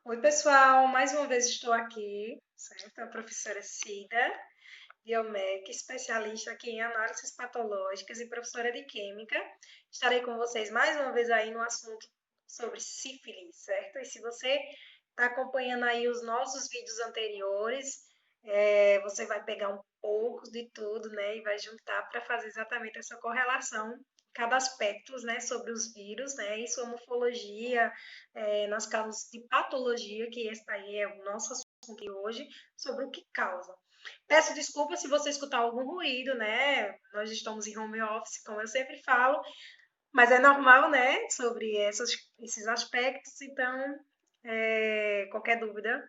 Oi, pessoal, mais uma vez estou aqui, certo? A professora Cida, biomédica, especialista aqui em análises patológicas e professora de química. Estarei com vocês mais uma vez aí no assunto sobre sífilis, certo? E se você está acompanhando aí os nossos vídeos anteriores, você vai pegar um pouco de tudo, né? E vai juntar para fazer exatamente essa correlação cada aspecto, né, sobre os vírus, né, e sua morfologia, nas causas de patologia, que esse aí é o nosso assunto de hoje, sobre o que causa. Peço desculpa se você escutar algum ruído, né? Nós estamos em home office, como eu sempre falo, mas é normal, né? Sobre esses aspectos. Então, qualquer dúvida,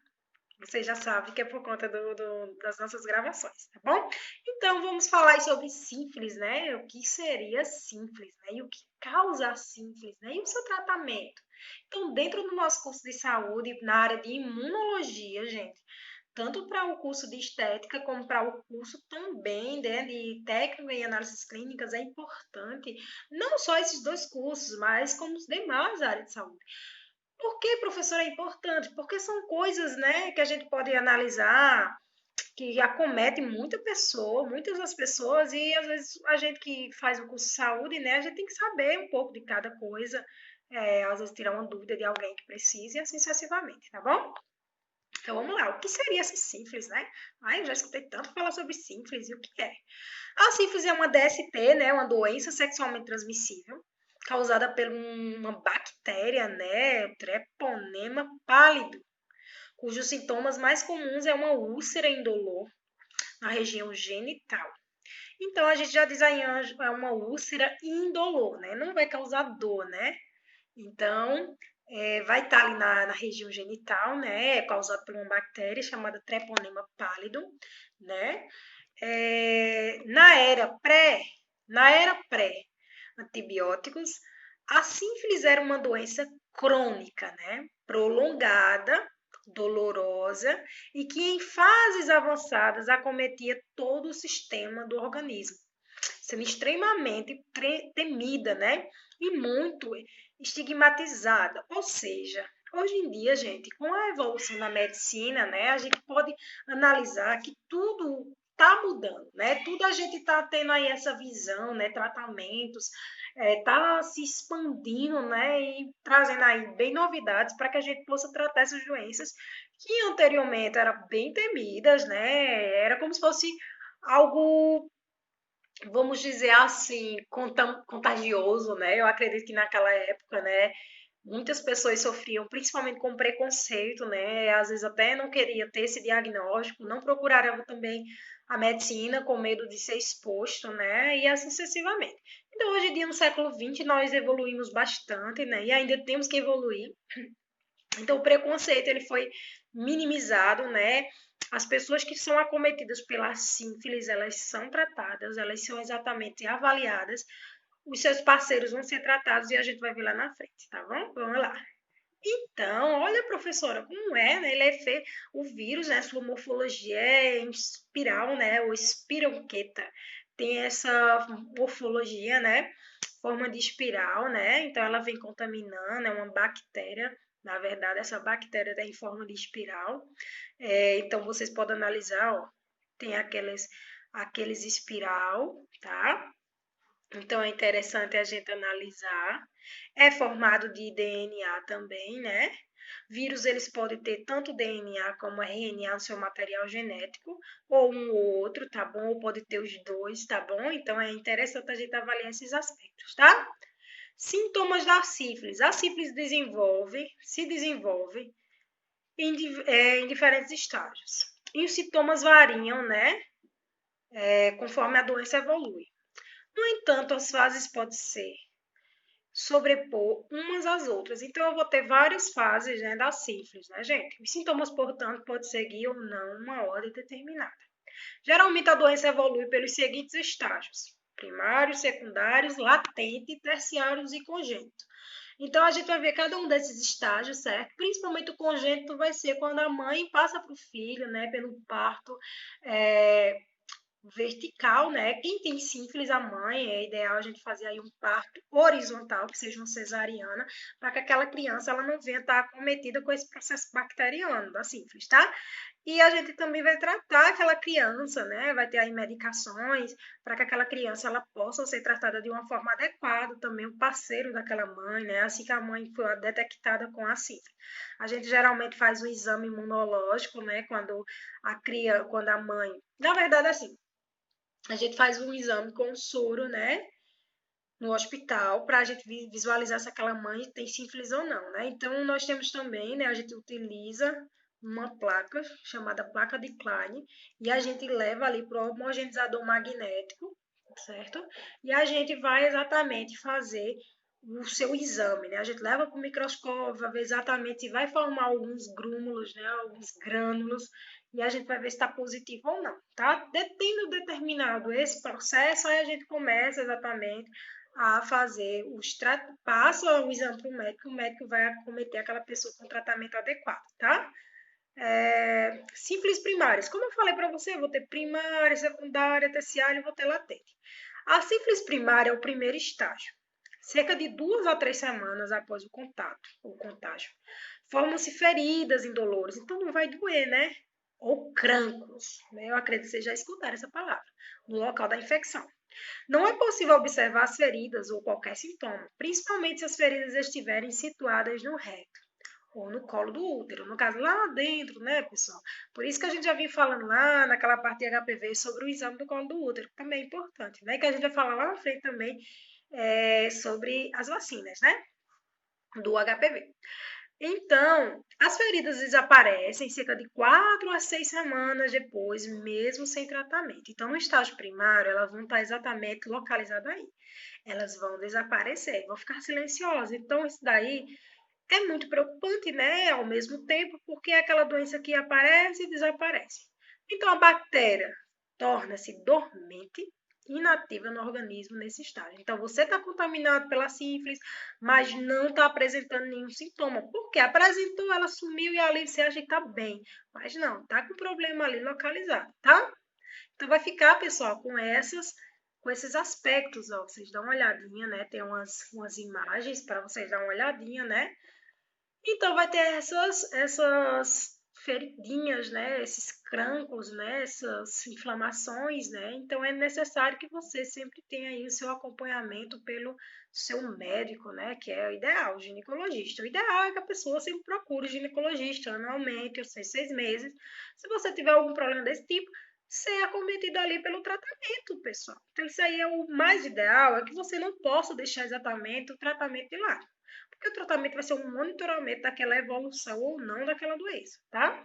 você já sabe que é por conta das nossas gravações, tá bom? Então, vamos falar sobre sífilis, né? O que seria sífilis, né? E o que causa a sífilis, né? E o seu tratamento. Então, dentro do nosso curso de saúde, na área de imunologia, gente, tanto para o curso de estética como para o curso também, né, de técnica em análises clínicas, é importante não só esses dois cursos, mas como os demais áreas de saúde. Por que, professor, é importante? Porque são coisas, né, que a gente pode analisar, que acomete muita pessoa, muitas das pessoas, e às vezes a gente que faz o curso de saúde, né, a gente tem que saber um pouco de cada coisa, às vezes tirar uma dúvida de alguém que precise, e assim sucessivamente, tá bom? Então vamos lá, o que seria essa sífilis, né? Ai, eu já escutei tanto falar sobre sífilis, e o que é? A sífilis é uma DST, né, uma doença sexualmente transmissível, causada por uma bactéria, né, Treponema pálido, cujos sintomas mais comuns é uma úlcera indolor na região genital. Então a gente já diz aí é uma úlcera indolor, né? Não vai causar dor, né? Então vai estar ali na região genital, né? É causado por uma bactéria chamada Treponema pálido, né? Na era pré antibióticos, a sífilis era uma doença crônica, né? Prolongada, dolorosa e que em fases avançadas acometia todo o sistema do organismo, sendo extremamente temida, né? E muito estigmatizada. Ou seja, hoje em dia, gente, com a evolução da medicina, né, a gente pode analisar que tudo está mudando, né? Tudo a gente está tendo aí essa visão, né? Tratamentos, está se expandindo, né? E trazendo aí bem novidades para que a gente possa tratar essas doenças que anteriormente eram bem temidas, né? Era como se fosse algo, vamos dizer assim, contagioso, né? Eu acredito que naquela época, né, muitas pessoas sofriam principalmente com preconceito, né? Às vezes até não queria ter esse diagnóstico, não procuravam também a medicina com medo de ser exposto, né? E assim sucessivamente. Então, hoje em dia, no século XX, nós evoluímos bastante, né? E ainda temos que evoluir. Então, o preconceito ele foi minimizado, né? As pessoas que são acometidas pela sífilis, elas são tratadas, elas são exatamente avaliadas, os seus parceiros vão ser tratados e a gente vai ver lá na frente, tá bom? Vamos lá. Então, olha, professora, como é, né? Ele é feio, o vírus, né? Sua morfologia é em espiral, né? Ou espironqueta. Tem essa morfologia, né? Forma de espiral, né? Então, ela vem contaminando, é uma bactéria. Na verdade, essa bactéria está em forma de espiral. Então, vocês podem analisar, ó. Tem aqueles espiral, tá? Então é interessante a gente analisar. É formado de DNA também, né? Vírus eles podem ter tanto DNA como RNA no seu material genético, ou um ou outro, tá bom? Ou pode ter os dois, tá bom? Então é interessante a gente avaliar esses aspectos, tá? Sintomas da sífilis. A sífilis se desenvolve em diferentes estágios. E os sintomas variam, né? Conforme a doença evolui. No entanto, as fases podem ser sobrepor umas às outras. Então, eu vou ter várias fases, né, da sífilis, né, gente? Os sintomas, portanto, podem seguir ou não uma ordem determinada. Geralmente, a doença evolui pelos seguintes estágios: primários, secundários, latente, terciários e congênito. Então, a gente vai ver cada um desses estágios, certo? Principalmente o congênito vai ser quando a mãe passa para o filho, né, pelo parto, é, vertical, né? Quem tem sífilis, a mãe, é ideal a gente fazer aí um parto horizontal, que seja uma cesariana, para que aquela criança ela não venha estar acometida com esse processo bacteriano da sífilis, tá? E a gente também vai tratar aquela criança, né? Vai ter aí medicações para que aquela criança ela possa ser tratada de uma forma adequada, também o parceiro daquela mãe, né? Assim que a mãe for detectada com a sífilis. A gente geralmente faz um exame imunológico, né? Quando a mãe, na verdade, assim, a gente faz um exame com soro, né? No hospital, para a gente visualizar se aquela mãe tem sífilis ou não, né? Então, nós temos também, né? A gente utiliza uma placa chamada placa de Klein e a gente leva ali para o homogeneizador magnético, certo? E a gente vai exatamente fazer o seu exame, né? A gente leva para o microscópio, vai ver exatamente se vai formar alguns grúmulos, né? Alguns grânulos, e a gente vai ver se está positivo ou não, tá? Tendo determinado esse processo, aí a gente começa exatamente a fazer passa o exame para o médico vai acometer aquela pessoa com tratamento adequado, tá? Sífilis primárias. Como eu falei para você, eu vou ter primária, secundária, terciária e vou ter latente. A sífilis primária é o primeiro estágio. Cerca de 2 a 3 semanas após o contato, ou contágio, formam-se feridas indolores, então não vai doer, né? Ou crâncros, né? Eu acredito que vocês já escutaram essa palavra, no local da infecção. Não é possível observar as feridas ou qualquer sintoma, principalmente se as feridas estiverem situadas no reto ou no colo do útero, no caso lá dentro, né, pessoal? Por isso que a gente já vinha falando lá naquela parte de HPV sobre o exame do colo do útero, que também é importante, né? Que a gente vai falar lá na frente também sobre as vacinas, né? Do HPV. Então, as feridas desaparecem cerca de 4 a 6 semanas depois, mesmo sem tratamento. Então, no estágio primário, elas vão estar exatamente localizadas aí. Elas vão desaparecer, vão ficar silenciosas. Então, isso daí é muito preocupante, né? Ao mesmo tempo, porque é aquela doença que aparece e desaparece. Então, a bactéria torna-se dormente, inativa no organismo nesse estágio. Então, você está contaminado pela sífilis, mas não está apresentando nenhum sintoma. Porque apresentou, ela sumiu e ali você acha que está bem. Mas não, está com problema ali localizado, tá? Então, vai ficar, pessoal, com esses aspectos, ó, vocês dão uma olhadinha, né? Tem umas imagens para vocês dar uma olhadinha, né? Então vai ter essas feridinhas, né? Esses crâncos, né? Essas inflamações, né? Então é necessário que você sempre tenha aí o seu acompanhamento pelo seu médico, né? Que é o ideal, o ginecologista. O ideal é que a pessoa sempre procure o ginecologista anualmente, ou 6 meses. Se você tiver algum problema desse tipo, ser acometido ali pelo tratamento, pessoal. Então isso aí é o mais ideal, é que você não possa deixar exatamente o tratamento de lado. Porque o tratamento vai ser um monitoramento daquela evolução ou não daquela doença, tá?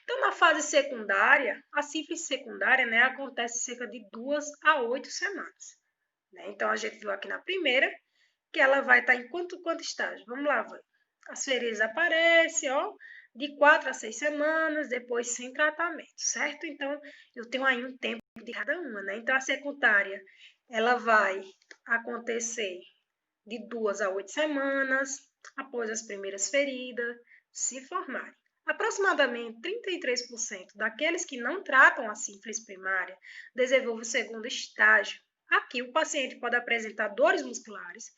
Então, na fase secundária, a sífilis secundária, né, acontece cerca de 2 a 8 semanas. Né? Então, a gente viu aqui na primeira que ela vai estar em quanto estágio? Vamos lá, vai. As feridas aparecem, ó, de 4 a 6 semanas, depois sem tratamento, certo? Então, eu tenho aí um tempo de cada uma, né? Então, a secundária, ela vai acontecer de 2 a 8 semanas após as primeiras feridas se formarem. Aproximadamente 33% daqueles que não tratam a sífilis primária desenvolvem o segundo estágio. Aqui o paciente pode apresentar dores musculares,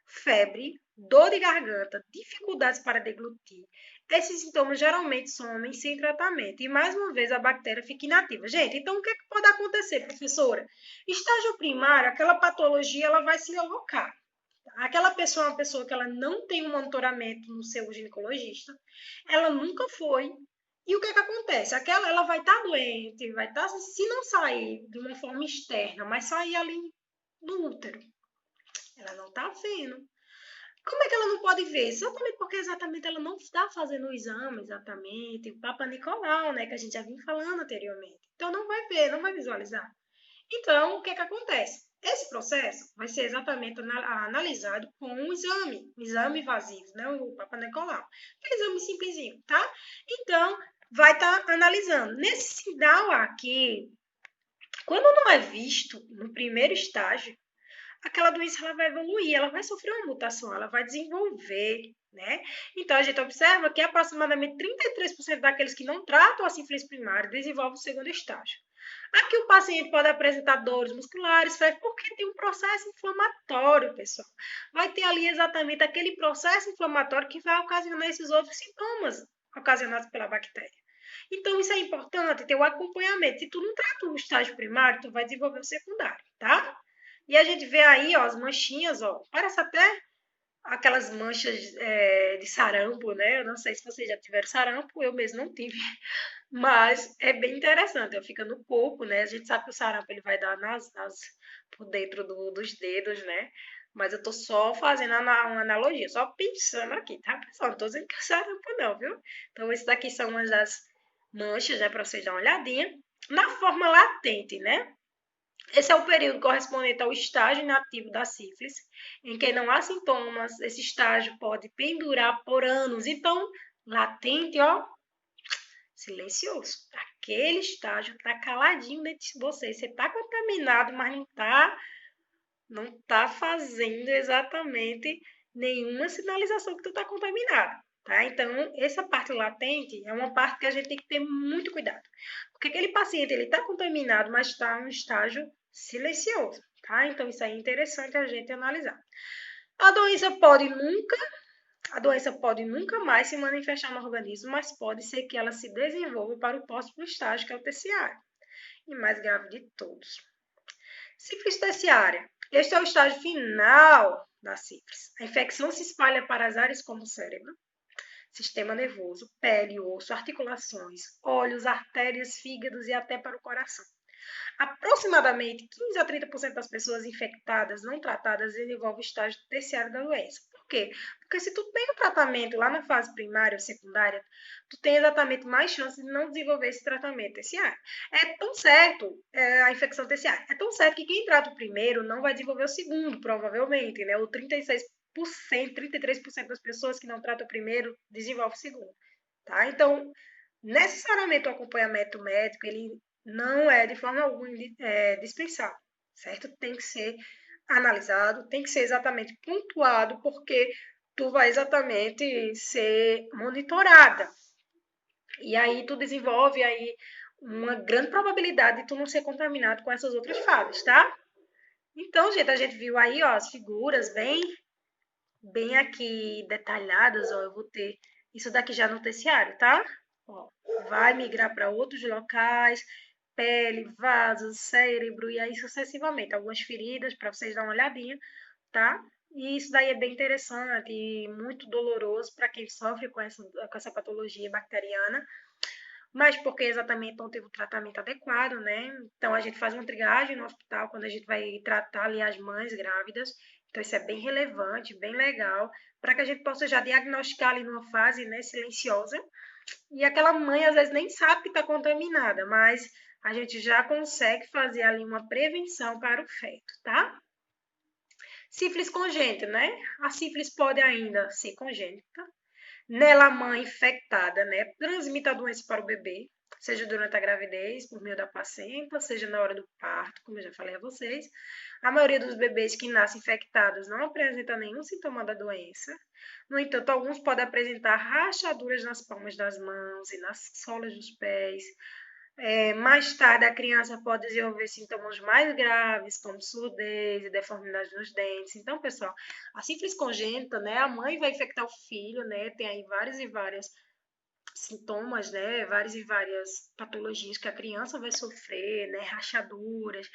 febre, dor de garganta, dificuldades para deglutir. Esses sintomas geralmente somem sem tratamento e, mais uma vez, a bactéria fica inativa. Gente, então o que pode acontecer, professora? Estágio primário, aquela patologia ela vai se alocar. Aquela pessoa é uma pessoa que ela não tem um monitoramento no seu ginecologista, ela nunca foi. E o que acontece? Ela vai estar doente, vai estar, se não sair de uma forma externa, mas sair ali no útero, ela não está vendo. Como é que ela não pode ver? Exatamente porque ela não está fazendo o exame, exatamente, o Papa Nicolau, né, que a gente já vinha falando anteriormente. Então não vai ver, não vai visualizar. Então, o que acontece? Esse processo vai ser exatamente analisado com um exame invasivo, né? O Papa Nicolau. Aquele exame simplesinho, tá? Então, vai estar analisando. Nesse sinal aqui, quando não é visto no primeiro estágio, aquela doença ela vai evoluir, ela vai sofrer uma mutação, ela vai desenvolver, né? Então, a gente observa que aproximadamente 33% daqueles que não tratam a sífilis primária desenvolvem o segundo estágio. Aqui o paciente pode apresentar dores musculares, febre, porque tem um processo inflamatório, pessoal. Vai ter ali exatamente aquele processo inflamatório que vai ocasionar esses outros sintomas ocasionados pela bactéria. Então, isso é importante, ter o acompanhamento. Se tu não trata o estágio primário, tu vai desenvolver o secundário, tá? E a gente vê aí, ó, as manchinhas, ó, parece até aquelas manchas de sarampo, né? Eu não sei se vocês já tiveram sarampo, eu mesmo não tive, mas é bem interessante, ó, fica no corpo, né? A gente sabe que o sarampo ele vai dar por dentro dos dedos, né? Mas eu tô só fazendo uma analogia, só pensando aqui, tá, pessoal? Não tô dizendo que é sarampo, não, viu? Então, esses daqui são umas das manchas, né, para vocês darem uma olhadinha. Na forma latente, né? Esse é o período correspondente ao estágio inativo da sífilis, em que não há sintomas. Esse estágio pode pendurar por anos. Então, latente, ó, silencioso. Aquele estágio tá caladinho dentro de você. Você tá contaminado, mas não tá fazendo exatamente nenhuma sinalização que tu tá contaminado. Tá? Então, essa parte latente é uma parte que a gente tem que ter muito cuidado. Porque aquele paciente, ele está contaminado, mas está em um estágio silencioso, tá? Então, isso aí é interessante a gente analisar. A doença pode nunca, a doença pode nunca mais se manifestar no organismo, mas pode ser que ela se desenvolva para o próximo estágio, que é o terciário, e mais grave de todos. Sífilis terciária. Este é o estágio final da sífilis. A infecção se espalha para as áreas como o cérebro, sistema nervoso, pele, osso, articulações, olhos, artérias, fígados e até para o coração. Aproximadamente 15 a 30% das pessoas infectadas não tratadas desenvolvem o estágio terciário da doença. Por quê? Porque se tu tem o tratamento lá na fase primária ou secundária, tu tem exatamente mais chance de não desenvolver esse tratamento terciário. É tão certo, a infecção terciária, é tão certo que quem trata o primeiro não vai desenvolver o segundo, provavelmente, né? O 33% das pessoas que não tratam o primeiro desenvolve o segundo, tá? Então, necessariamente o acompanhamento médico, ele não é de forma alguma dispensável, certo? Tem que ser analisado, tem que ser exatamente pontuado, porque tu vai exatamente ser monitorada. E aí tu desenvolve aí uma grande probabilidade de tu não ser contaminado com essas outras fases, tá? Então, gente, a gente viu aí, ó, as figuras bem aqui detalhadas, ó, eu vou ter isso daqui já no terciário, tá? Ó, vai migrar para outros locais, pele, vasos, cérebro e aí sucessivamente. Algumas feridas para vocês darem uma olhadinha, tá? E isso daí é bem interessante e muito doloroso para quem sofre com essa patologia bacteriana, mas porque exatamente não teve o tratamento adequado, né? Então a gente faz uma triagem no hospital quando a gente vai tratar ali as mães grávidas. Então isso é bem relevante, bem legal, para que a gente possa já diagnosticar ali numa fase, né, silenciosa. E aquela mãe às vezes nem sabe que está contaminada, mas a gente já consegue fazer ali uma prevenção para o feto, tá? Sífilis congênita, né? A sífilis pode ainda ser congênita. Nela, a mãe infectada, né, transmite a doença para o bebê, seja durante a gravidez, por meio da placenta, seja na hora do parto, como eu já falei a vocês. A maioria dos bebês que nascem infectados não apresenta nenhum sintoma da doença. No entanto, alguns podem apresentar rachaduras nas palmas das mãos e nas solas dos pés. Mais tarde, a criança pode desenvolver sintomas mais graves, como surdez e deformidade nos dentes. Então, pessoal, a sífilis congênita, né? A mãe vai infectar o filho, né? Tem aí vários e vários sintomas, né? Várias e várias patologias que a criança vai sofrer, né? Rachaduras,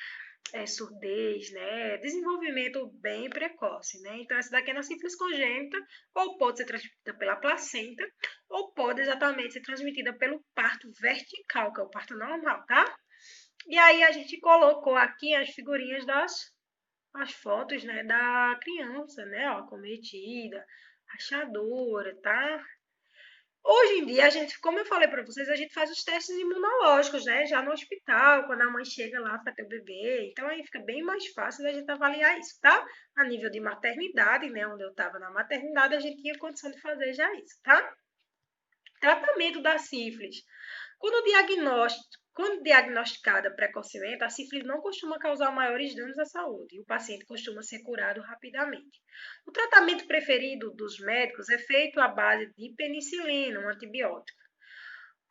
surdez, né? Desenvolvimento bem precoce, né? Então, essa daqui é a sífilis congênita, ou pode ser transmitida pela placenta, ou pode exatamente ser transmitida pelo parto vertical, que é o parto normal, tá? E aí a gente colocou aqui as figurinhas as fotos, né, da criança, né, ó, cometida, rachadura, tá? Hoje em dia, a gente, como eu falei para vocês, a gente faz os testes imunológicos, né? Já no hospital, quando a mãe chega lá para ter o bebê. Então, aí fica bem mais fácil da gente avaliar isso, tá? A nível de maternidade, né? Onde eu estava na maternidade, a gente tinha condição de fazer já isso, tá? Tratamento da sífilis. Quando diagnosticada precocemente, a sífilis não costuma causar maiores danos à saúde e o paciente costuma ser curado rapidamente. O tratamento preferido dos médicos é feito à base de penicilina, um antibiótico.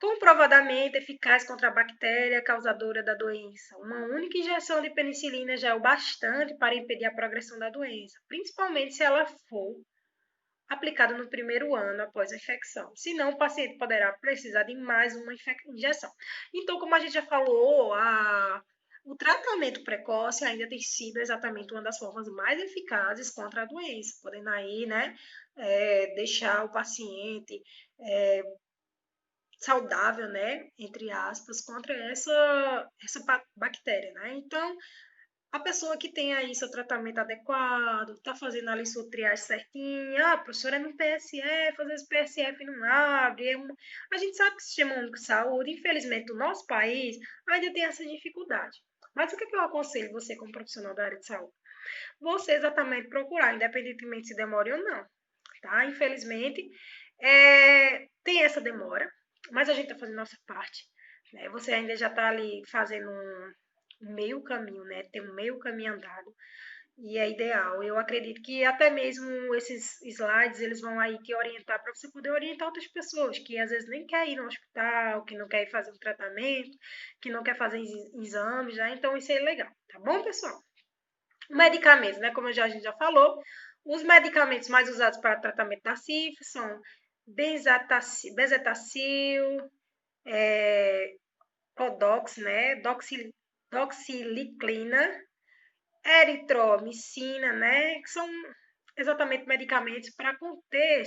comprovadamente eficaz contra a bactéria causadora da doença. Uma única injeção de penicilina já é o bastante para impedir a progressão da doença, principalmente se ela for aplicada no primeiro ano após a infecção. Senão, o paciente poderá precisar de mais uma injeção. Então, como a gente já falou, o tratamento precoce ainda tem sido exatamente uma das formas mais eficazes contra a doença, podendo aí, né, deixar o paciente saudável, né, entre aspas, contra essa bactéria, né? Então, a pessoa que tem aí seu tratamento adequado, tá fazendo ali sua triagem certinha, professora, é no PSF, às vezes o PSF não abre. A gente sabe que o Sistema Único de Saúde, infelizmente, no nosso país, ainda tem essa dificuldade. Mas o que eu aconselho você, como profissional da área de saúde? Você exatamente procurar, independentemente se demore ou não, tá? Infelizmente, tem essa demora, mas a gente está fazendo nossa parte, né? Você ainda já está ali fazendo um meio caminho, né? Tem um meio caminho andado e é ideal. Eu acredito que até mesmo esses slides, eles vão aí te orientar para você poder orientar outras pessoas que às vezes nem quer ir no hospital, que não quer ir fazer um tratamento, que não quer fazer exames, né? Então isso é legal, tá bom, pessoal? Medicamentos, né? Como a gente já falou, os medicamentos mais usados para tratamento da sífilis são bezetacil, Codox, né? Doxiliclina, eritromicina, né? Que são exatamente medicamentos para conter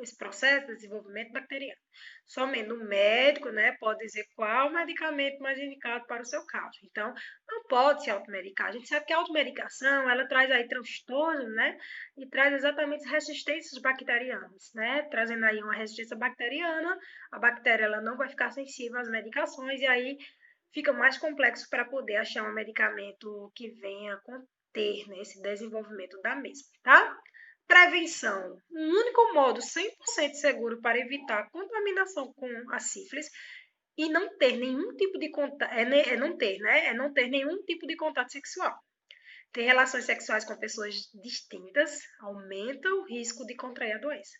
esse processo de desenvolvimento bacteriano. Somente o médico, né, pode dizer qual medicamento mais indicado para o seu caso. Então, não pode se automedicar. A gente sabe que a automedicação, ela traz aí transtornos, né, e traz exatamente resistências bacterianas, né, trazendo aí uma resistência bacteriana, a bactéria ela não vai ficar sensível às medicações e aí fica mais complexo para poder achar um medicamento que venha conter, né, esse desenvolvimento da mesma, tá? Prevenção. Um único modo 100% seguro para evitar a contaminação com a sífilis e não ter nenhum tipo de contato, não ter, né? É não ter nenhum tipo de contato sexual. Ter relações sexuais com pessoas distintas aumenta o risco de contrair a doença.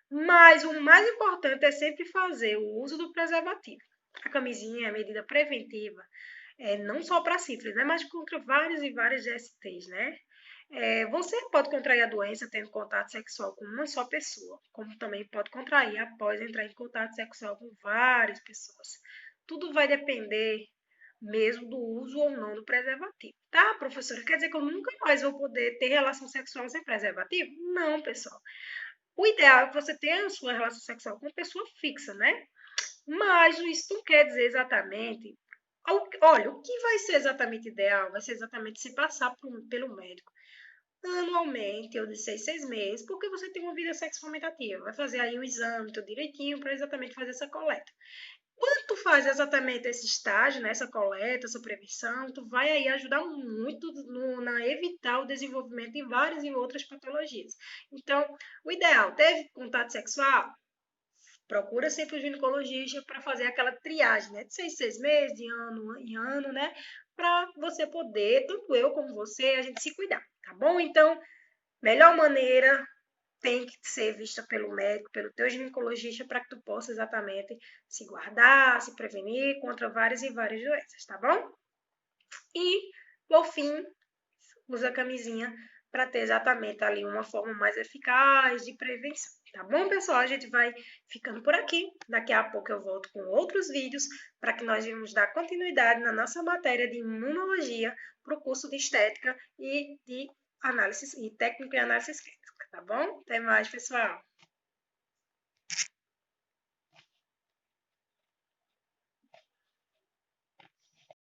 Mas o mais importante é sempre fazer o uso do preservativo. A camisinha é a medida preventiva, não só para sífilis, né, mas contra vários e vários GSTs, né? Você pode contrair a doença tendo contato sexual com uma só pessoa, como também pode contrair após entrar em contato sexual com várias pessoas. Tudo vai depender mesmo do uso ou não do preservativo. Tá, professora? Quer dizer que eu nunca mais vou poder ter relação sexual sem preservativo? Não, pessoal. O ideal é que você tenha a sua relação sexual com uma pessoa fixa, né? Mas isso não quer dizer exatamente. Olha, o que vai ser exatamente ideal vai ser exatamente se passar pelo médico anualmente, ou de 6 meses, porque você tem uma vida sexualmente ativa. Vai fazer aí um exame tudo direitinho para exatamente fazer essa coleta. Quando tu faz exatamente esse estágio, né, essa coleta, essa prevenção, tu vai aí ajudar muito na evitar o desenvolvimento de várias e outras patologias. Então, o ideal, teve contato sexual? Procura sempre o ginecologista para fazer aquela triagem, né? De 6 meses, de ano em ano, né? Para você poder, tanto eu como você, a gente se cuidar, tá bom? Então, melhor maneira tem que ser vista pelo médico, pelo teu ginecologista, para que tu possa exatamente se guardar, se prevenir contra várias e várias doenças, tá bom? E, por fim, usa a camisinha para ter exatamente ali uma forma mais eficaz de prevenção. Tá bom, pessoal? A gente vai ficando por aqui. Daqui a pouco eu volto com outros vídeos para que nós vamos dar continuidade na nossa matéria de imunologia para o curso de estética e de análise e técnica e análise clínica, tá bom? Até mais, pessoal!